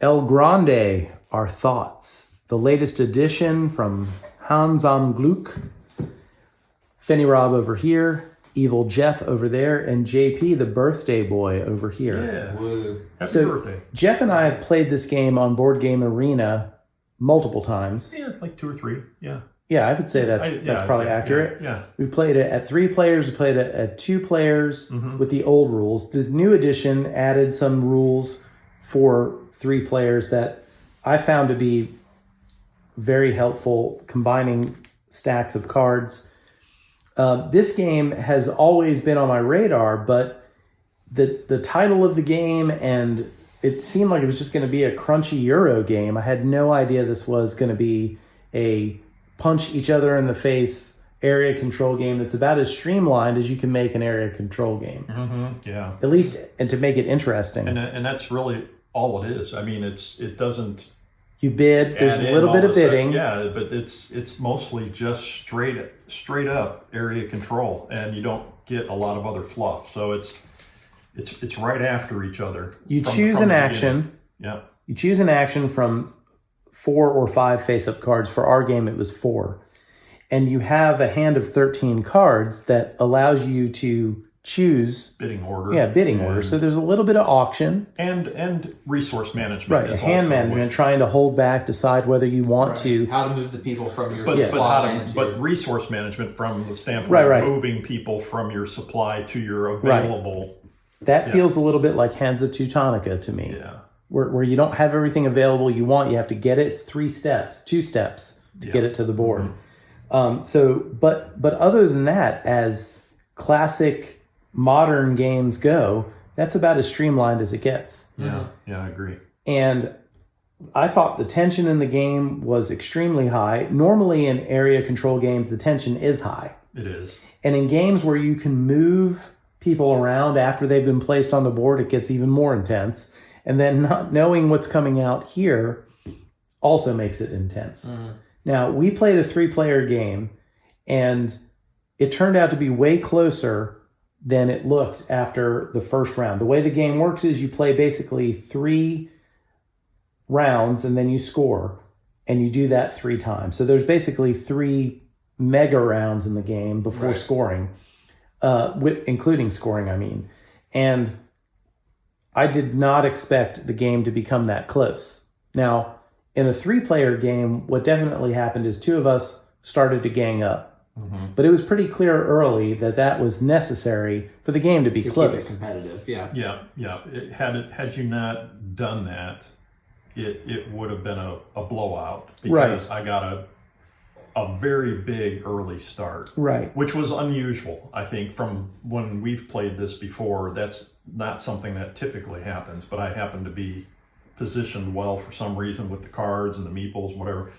El Grande, Our Thoughts. The latest edition from Hans am Glück. Finny Rob over here, Evil Jeff over there, and JP, the birthday boy, over here. Yeah. Woo. Happy birthday. Jeff and I have played this game on Board Game Arena multiple times. Yeah, like 2 or 3. Yeah. Yeah, I would say that's probably accurate. Yeah. We've played it at 3 players. We played it at 2 players with the old rules. The new edition added some rules for 3 players that I found to be very helpful, combining stacks of cards. This game has always been on my radar, but the title of the game, and it seemed like it was just going to be a crunchy Euro game. I had no idea this was going to be a punch each other in the face area control game that's about as streamlined as you can make an area control game. Mm-hmm. Yeah. At least, and to make it interesting. And that's really all it is. I mean, it doesn't. You bid. There's a little bit of bidding. Yeah, but it's mostly just straight up area control, and you don't get a lot of other fluff. So it's right after each other. You choose an action. Yeah. You choose an action from 4 or 5 face-up cards. For our game, it was 4. And you have a hand of 13 cards that allows you to choose bidding order. Yeah, bidding order. So there's a little bit of auction. And resource management. Right, hand management, trying to hold back, decide whether you want to. How to move the people from your supply. But resource management from the standpoint of moving people from your supply to your available. That feels a little bit like Hansa Teutonica to me. Yeah. Where you don't have everything available you want, you have to get it. It's 2 steps to get it to the board. Mm-hmm. But other than that, as classic modern games go, that's about as streamlined as it gets. Yeah, I agree. And I thought the tension in the game was extremely high. Normally in area control games, the tension is high. It is. And in games where you can move people around after they've been placed on the board, it gets even more intense. And then not knowing what's coming out here also makes it intense. Mm-hmm. Now, we played a 3-player game, and it turned out to be way closer than it looked after the first round. The way the game works is you play basically 3 rounds, and then you score, and you do that 3 times. So there's basically 3 mega rounds in the game before scoring, including scoring, I mean. And I did not expect the game to become that close. Now, in a 3-player game, what definitely happened is 2 of us started to gang up. Mm-hmm. But it was pretty clear early that was necessary for the game to be close. Keep it competitive, yeah. Yeah. Had you not done that, it would have been a blowout because I got a very big early start. Right. Which was unusual, I think, from when we've played this before. That's not something that typically happens, but I happened to be positioned well for some reason with the cards and the meeples, whatever.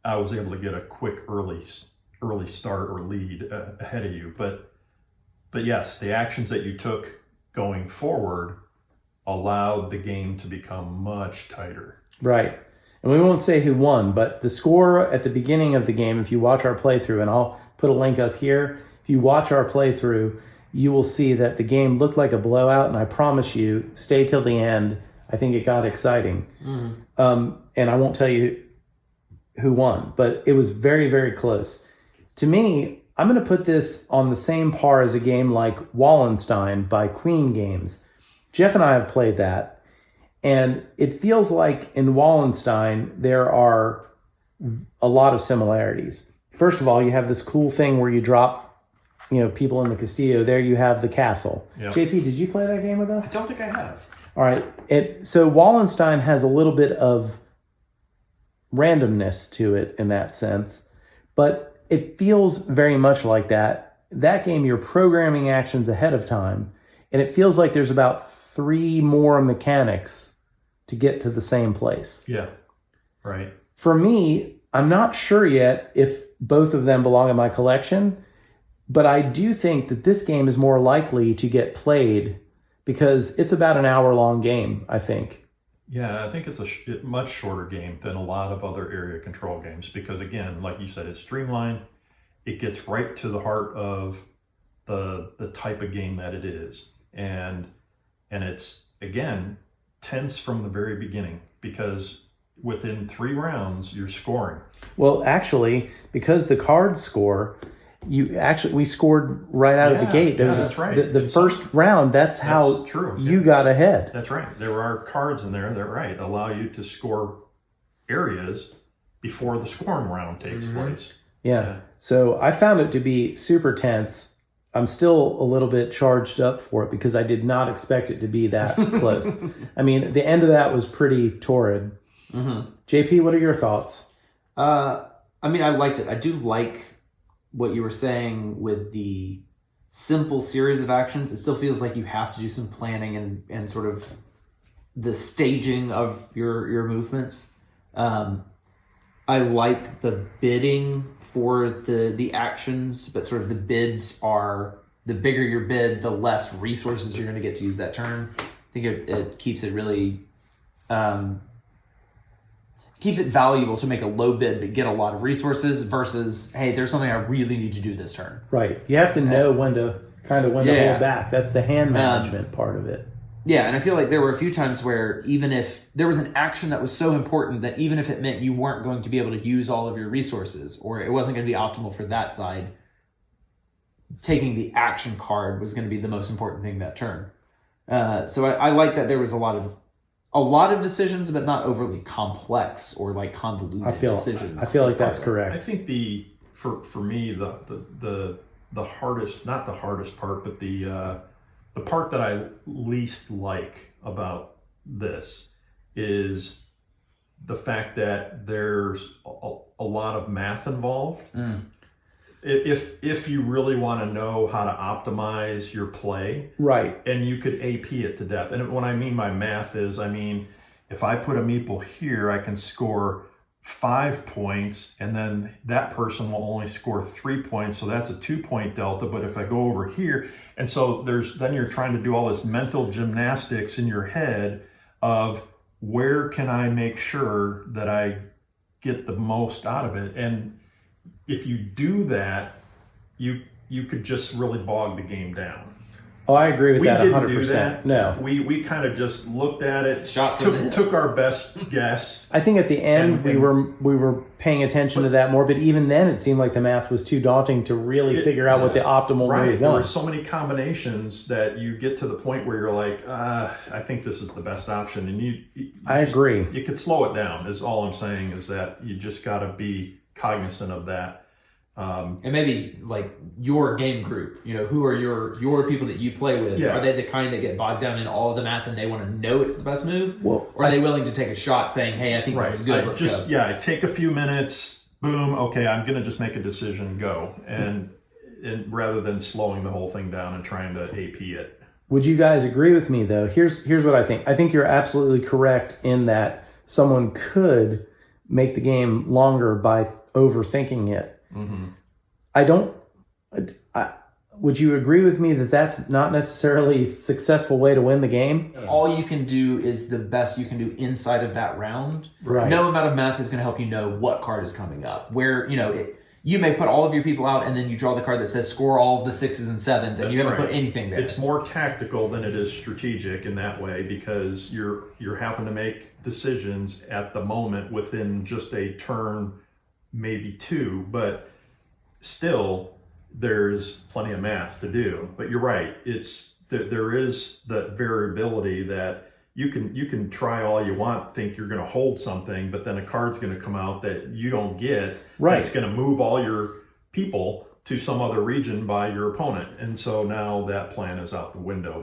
I was able to get a quick early start or lead ahead of you. But yes, the actions that you took going forward allowed the game to become much tighter. Right. And we won't say who won, but the score at the beginning of the game, if you watch our playthrough, and I'll put a link up here, if you watch our playthrough, you will see that the game looked like a blowout, and I promise you, stay till the end. I think it got exciting. Mm-hmm. And I won't tell you who won, but it was very, very close. To me, I'm going to put this on the same par as a game like Wallenstein by Queen Games. Jeff and I have played that, and it feels like in Wallenstein, there are a lot of similarities. First of all, you have this cool thing where you drop, people in the Castillo. There you have the castle. Yep. JP, did you play that game with us? I don't think I have. All right. So Wallenstein has a little bit of randomness to it in that sense, but it feels very much like that. That game, you're programming actions ahead of time, and it feels like there's about 3 more mechanics to get to the same place. Yeah, right. For me, I'm not sure yet if both of them belong in my collection, but I do think that this game is more likely to get played because it's about an hour-long game, I think. Yeah, I think it's a much shorter game than a lot of other area control games because, again, like you said, it's streamlined. It gets right to the heart of the type of game that it is. And it's, again, tense from the very beginning because within 3 rounds you're scoring. Well, actually, because the cards score, we scored right out of the gate. That's right. The first round. That's how true. you got ahead. That's right. There are cards in there that allow you to score areas before the scoring round takes place. Yeah. So I found it to be super tense. I'm still a little bit charged up for it because I did not expect it to be that close. I mean, the end of that was pretty torrid. Mm-hmm. JP, what are your thoughts? I mean, I liked it. I do like what you were saying with the simple series of actions. It still feels like you have to do some planning and sort of the staging of your movements. I like the bidding for the actions, but sort of the bids are, the bigger your bid, the less resources you're going to get to use that turn. I think it keeps it really, keeps it valuable to make a low bid but get a lot of resources versus, hey, there's something I really need to do this turn. Right. You have to know when to hold back. That's the hand management part of it. Yeah, and I feel like there were a few times where even if there was an action that was so important that even if it meant you weren't going to be able to use all of your resources or it wasn't going to be optimal for that side, taking the action card was going to be the most important thing that turn. So I like that there was a lot of decisions, but not overly complex or like convoluted decisions. I feel like that's correct. I think for me the hardest, not the hardest part, but the part that I least like about this is the fact that there's a lot of math involved. If you really want to know how to optimize your play, right, and you could AP it to death. And what I mean by math is, if I put a meeple here, I can score 5 points, and then that person will only score 3 points, so that's a 2-point delta. But if I go over here, and so then you're trying to do all this mental gymnastics in your head of where can I make sure that I get the most out of it. And if you do that, you could just really bog the game down. Oh, I agree with that 100%. We didn't do that. No. We kind of just looked at it, took our best guess. I think at the end we were paying attention to that more, but even then it seemed like the math was too daunting to really figure out what the optimal move was. There were so many combinations that you get to the point where you're like, I think this is the best option. And I agree. You could slow it down, is all I'm saying, is that you just got to be cognizant of that. And maybe like your game group, who are your people that you play with? Yeah. Are they the kind that get bogged down in all of the math and they want to know it's the best move? Well, or are they willing to take a shot saying, hey, I think this is good, let's go. I take a few minutes, boom, okay, I'm going to just make a decision, go. And rather than slowing the whole thing down and trying to AP it. Would you guys agree with me though? Here's what I think. I think you're absolutely correct in that someone could make the game longer by overthinking it. Mm-hmm. Would you agree with me that that's not necessarily a successful way to win the game? All you can do is the best you can do inside of that round. Right. No amount of math is going to help you know what card is coming up. Where, you may put all of your people out and then you draw the card that says score all of the 6s and 7s and you haven't put anything there. It's more tactical than it is strategic in that way because you're having to make decisions at the moment within just a turn, maybe 2, but still there's plenty of math to do. But you're right, there is the variability that you can try all you want, think you're going to hold something, but then a card's going to come out that you don't get. Right. It's going to move all your people to some other region by your opponent, and so now that plan is out the window.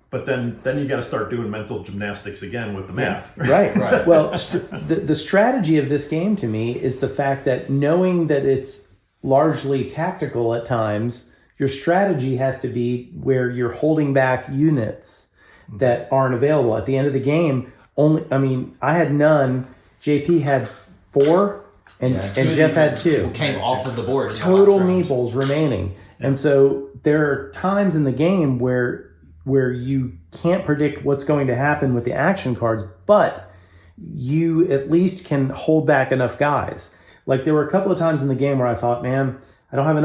But then you got to start doing mental gymnastics again with the math. Yeah. Right. Well, the strategy of this game to me is the fact that knowing that it's largely tactical at times, your strategy has to be where you're holding back units that aren't available. At the end of the game, I had none, JP had 4, and Jeff had 2. Came off of the board. Total meeples remaining. Yeah. And so there are times in the game where you can't predict what's going to happen with the action cards, but you at least can hold back enough guys. Like there were a couple of times in the game where I thought, man, I don't have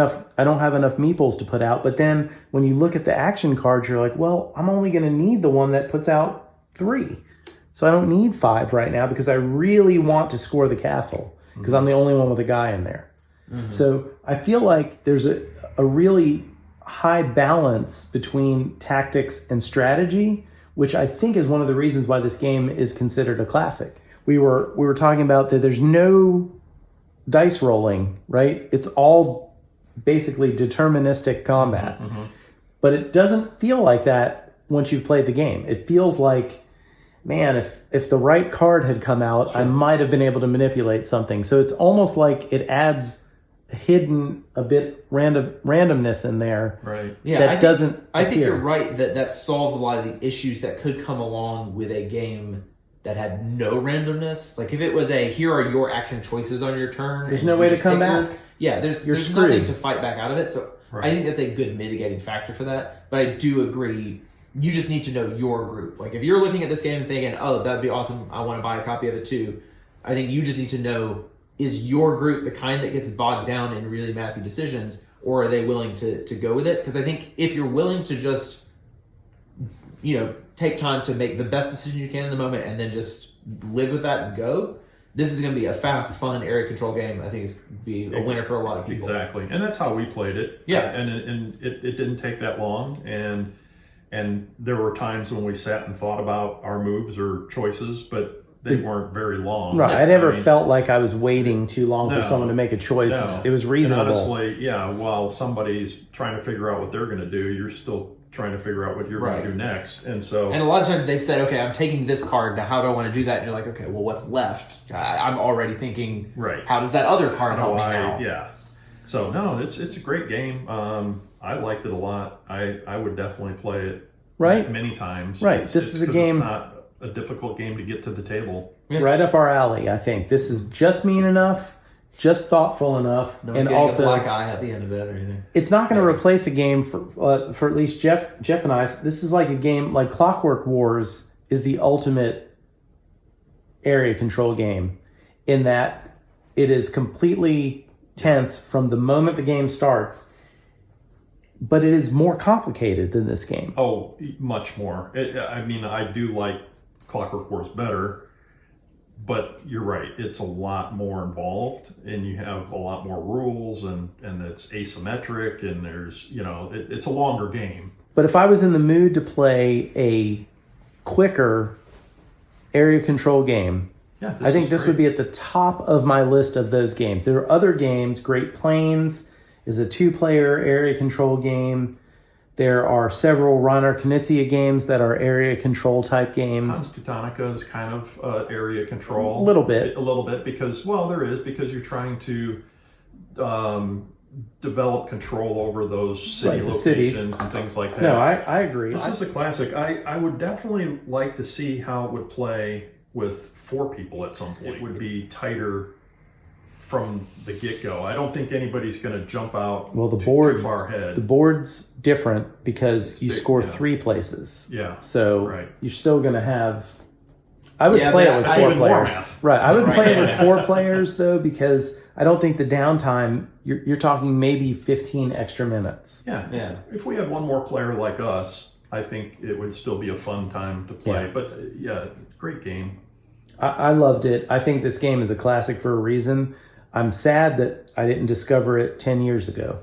enough meeples to put out. But then when you look at the action cards, you're like, well, I'm only going to need the one that puts out 3. So I don't need 5 right now because I really want to score the castle because I'm the only one with a guy in there. So I feel like there's a really high balance between tactics and strategy, which I think is one of the reasons why this game is considered a classic. We were talking about that there's no dice rolling, right? It's all basically deterministic combat. But it doesn't feel like that once you've played the game. It feels like, man, if the right card had come out, I might have been able to manipulate something. So it's almost like it adds hidden a bit randomness in there. Right. Yeah, that I think, doesn't I think appear. you're right that solves a lot of the issues that could come along with a game that had no randomness. Like if it was here are your action choices on your turn. There's and no you way to just come pick back. those. Yeah, there's screwed. nothing to fight back out of it. So Right. I think that's a good mitigating factor for that. But I do agree, you just need to know your group. Like if you're looking at this game and thinking, oh, that'd be awesome, I want to buy a copy of it too. I think you just need to know, is your group the kind that gets bogged down in really mathy decisions, or are they willing to go with it? Because I think if you're willing to just, take time to make the best decision you can in the moment and then just live with that and go, this is going to be a fast, fun area control game. I think it's going to be a winner for a lot of people. Exactly, and that's how we played it. Yeah. And it didn't take that long, and there were times when we sat and thought about our moves or choices, but they weren't very long. Right. I never felt like I was waiting too long for No. someone to make a choice. No. It was reasonable. And honestly, while somebody's trying to figure out what they're going to do, you're still trying to figure out what you're going to do next. And so, And a lot of times they've said, okay, I'm taking this card, now how do I want to do that? And you're like, okay, well, what's left? I'm already thinking, Right. how does that other card help me I- now? yeah. So no, it's a great game. I liked it a lot. I would definitely play it Right. many times. Right. This is a 'cause game- It's not a difficult game to get to the table. Right up our alley, I think. This is just mean enough, just thoughtful enough, No one's and getting also a black eye at the end of it or anything. it's not going to replace a game for at least Jeff and I. This is like a game like Clockwork Wars is the ultimate area control game in that it is completely tense from the moment the game starts, but it is more complicated than this game. Oh, much more. I do like Clockwork Wars better, but you're right. It's a lot more involved, and you have a lot more rules, and it's asymmetric, and there's, it's a longer game. But if I was in the mood to play a quicker area control game, Yeah, I think this would be at the top of my list of those games. There are other games. Great Plains is a 2-player area control game. There are several Reiner Knizia games that are area control type games. Hans Teutonica is kind of area control. A little bit. Because you're trying to develop control over those city the locations cities. and things like that. No, I agree. This is a classic. I would definitely like to see how it would play with 4 people at some point. It would be tighter from the get-go. I don't think anybody's going to jump out too far ahead. The board's different because you score 3 places. Yeah. So Right. you're still going to have... I would play it with that's 4 even more players. math. Right. I would play it with 4 players, though, because I don't think the downtime, you're talking maybe 15 extra minutes. Yeah. If we had one more player like us, I think it would still be a fun time to play. Yeah. But great game. I loved it. I think this game is a classic for a reason. I'm sad that I didn't discover it 10 years ago.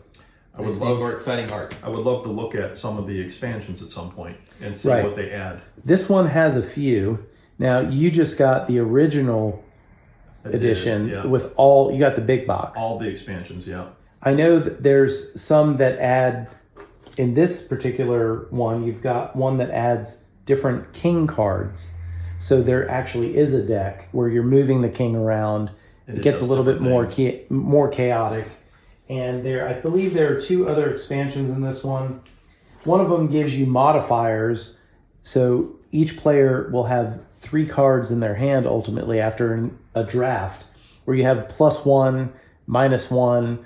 I would More exciting art. I would love to look at some of the expansions at some point and see Right. what they add. This one has a few. Now, you just got the original edition with you got the big box. All the expansions, yeah. I know that there's some that add, in this particular one, you've got one that adds different king cards. So there actually is a deck where you're moving the king around. It gets a little bit more chaotic. And I believe there are 2 other expansions in this one. One of them gives you modifiers. So each player will have 3 cards in their hand ultimately after a draft, where you have +1, -1,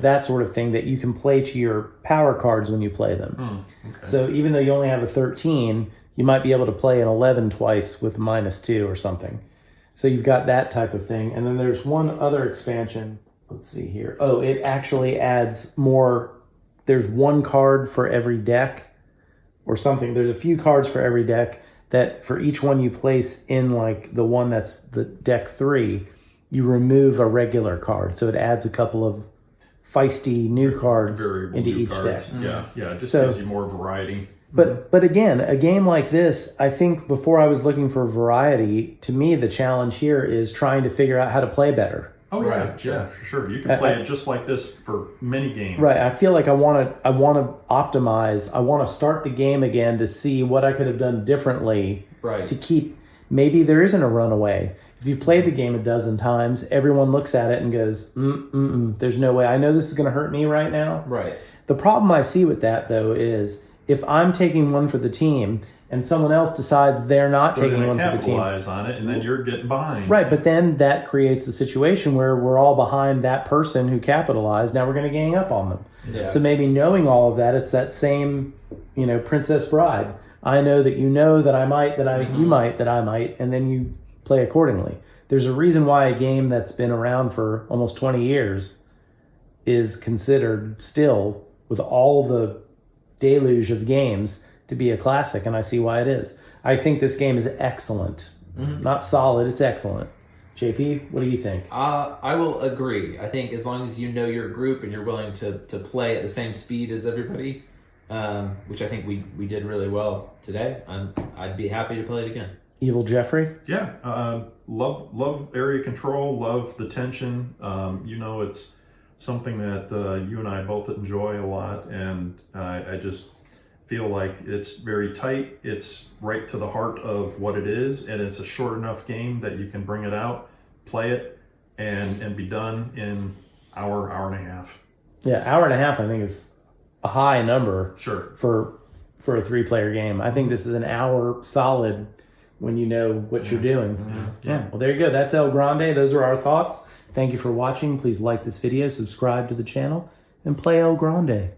that sort of thing that you can play to your power cards when you play them. Okay. So even though you only have a 13, you might be able to play an 11 twice with -2 or something. So you've got that type of thing. And then there's one other expansion. Let's see here. Oh, it actually adds more. There's 1 card for every deck or something. There's a few cards for every deck that for each one you place in like the one that's the deck 3, you remove a regular card. So it adds a couple of feisty new cards Variable into new each cards. deck. Yeah, it just So- gives you more variety. But again, a game like this, I think before I was looking for variety, to me the challenge here is trying to figure out how to play better. Oh Right, yeah, sure. yeah, for sure. You can play it just like this for many games. Right. I feel like I want to optimize. I want to start the game again to see what I could have done differently Right. to keep. Maybe there isn't a runaway. If you've played the game a dozen times, everyone looks at it and goes, there's no way. I know this is going to hurt me right now. Right. The problem I see with that, though, is if I'm taking one for the team and someone else decides they're not They're taking going one to for the team. capitalize on it, and then you're getting behind. Right, but then that creates the situation where we're all behind that person who capitalized. Now we're going to gang up on them. Yeah. So maybe knowing all of that, it's that same, Princess Bride. I know that you know that I might, you might, that I might, and then you play accordingly. There's a reason why a game that's been around for almost 20 years is considered still, with all the deluge of games, to be a classic, and I see why it is. I think this game is excellent. Not solid, it's excellent. JP, what do you think? I will agree. I think as long as you know your group and you're willing to play at the same speed as everybody, which I think we did really well today, I'd be happy to play it again. Evil Jeffrey? Yeah, love area control, love the tension. It's something that you and I both enjoy a lot, and I just feel like it's very tight. It's right to the heart of what it is, and it's a short enough game that you can bring it out, play it, and be done in hour and a half. Yeah, hour and a half I think is a high number Sure. for a 3-player game. I think this is an hour solid when you know what you're doing. Yeah, well there you go. That's El Grande. Those are our thoughts. Thank you for watching. Please like this video, subscribe to the channel, and play El Grande.